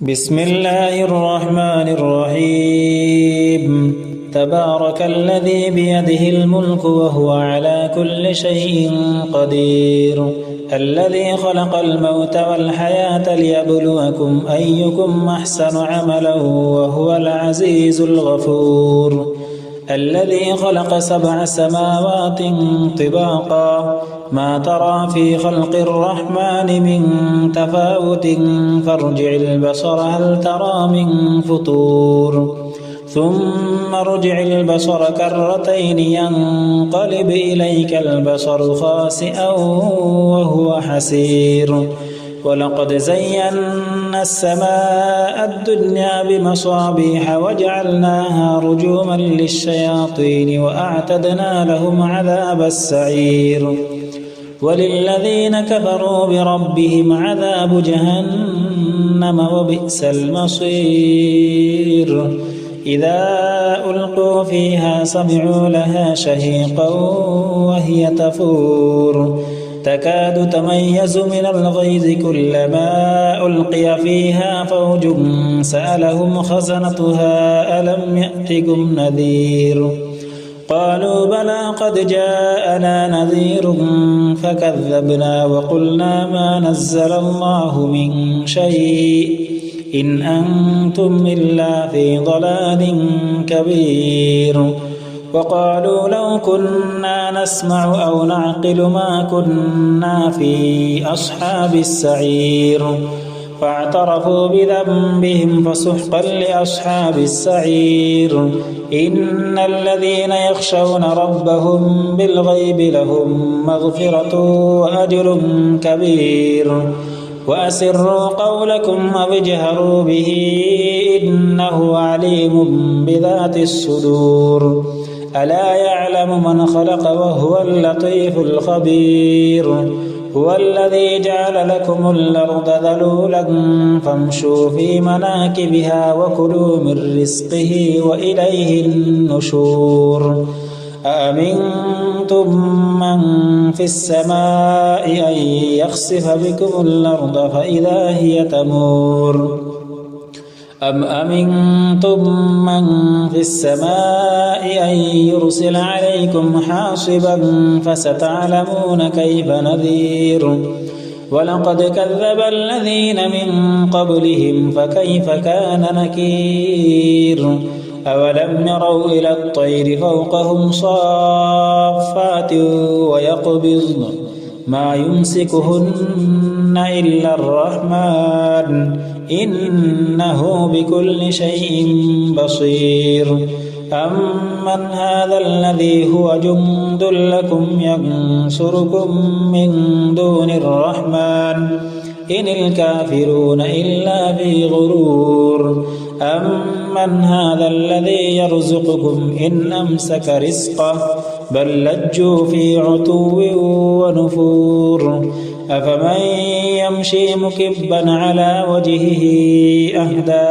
بسم الله الرحمن الرحيم تبارك الذي بيده الملك وهو على كل شيء قدير الذي خلق الموت والحياة ليبلوكم أيكم أحسن عملا وهو العزيز الغفور الذي خلق 7 سماوات طباقا ما ترى في خلق الرحمن من تفاوت فارجع البصر هل ترى من فطور ثم ارجع البصر كرتين ينقلب إليك البصر خاسئا وهو حسير ولقد زينا السماء الدنيا بمصابيح وجعلناها رجوما للشياطين وأعتدنا لهم عذاب السعير وللذين كفروا بربهم عذاب جهنم وبئس المصير إذا ألقوا فيها سمعوا لها شهيقا وهي تفور تكاد تميز من الغيظ كلما ألقي فيها فوج سألهم خزنتها ألم يأتكم نذير قالوا بلى قد جاءنا نذير فكذبنا وقلنا ما نزل الله من شيء إن أنتم إلا في ضلال كبير وقالوا لو كنا نسمع أو نعقل ما كنا في أصحاب السعير فاعترفوا بذنبهم فسحقا لأصحاب السعير إن الذين يخشون ربهم بالغيب لهم مغفرة وأجر كبير وأسروا قولكم أو اجهروا به إنه عليم بذات الصدور ألا يعلم من خلق وهو اللطيف الخبير هو الذي جعل لكم الأرض ذلولا فامشوا في مناكبها وكلوا من رزقه وإليه النشور أأمنتم من في السماء أن يخسف بكم الأرض فإذا هي تمور أم أمنتم من في السماء أن يرسل عليكم حاصبا فستعلمون كيف نذير ولقد كذب الذين من قبلهم فكيف كان نكير أولم يروا إلى الطير فوقهم صافات ويقبضن ما يمسكهن إلا الرحمن إنه بكل شيء بصير أمن هذا الذي هو جند لكم ينصركم من دون الرحمن إن الكافرون إلا في غرور أمن هذا الذي يرزقكم إن أمسك رزقه بل لجوا في عتو ونفور أفمن يمشي مكبا على وجهه أهدى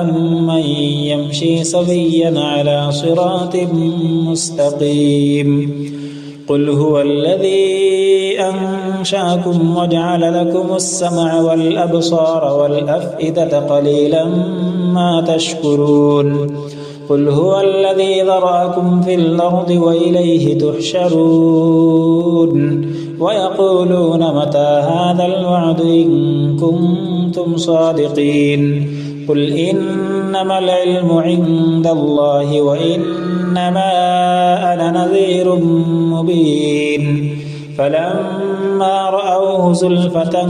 أمن يمشي سويا على صراط مستقيم قل هو الذي أنشأكم وجعل لكم السمع والأبصار والأفئدة قليلا ما تشكرون قل هو الذي ذرأكم في الأرض وإليه تحشرون ويقولون متى هذا الوعد إن كنتم صادقين قل إنما العلم عند الله وإنما أنا نذير مبين فلما رأوه زلفة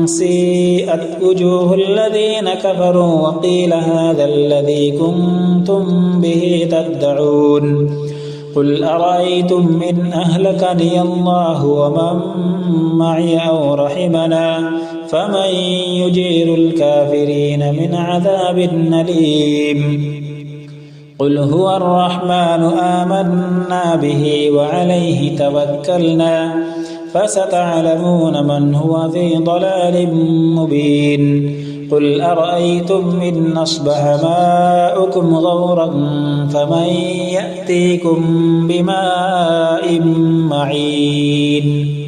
سيئت وجوه الذين كفروا وقيل هذا الذي كنتم به تدعون قل أرأيتم إن أهلكني الله ومن معي أو رحمنا فمن يجير الكافرين من عذاب أليم قل هو الرحمن آمنا به وعليه توكلنا فستعلمون من هو في ضلال مبين قل أرأيتم إن أصبح ماؤكم غورا فمن يأتيكم بماء معين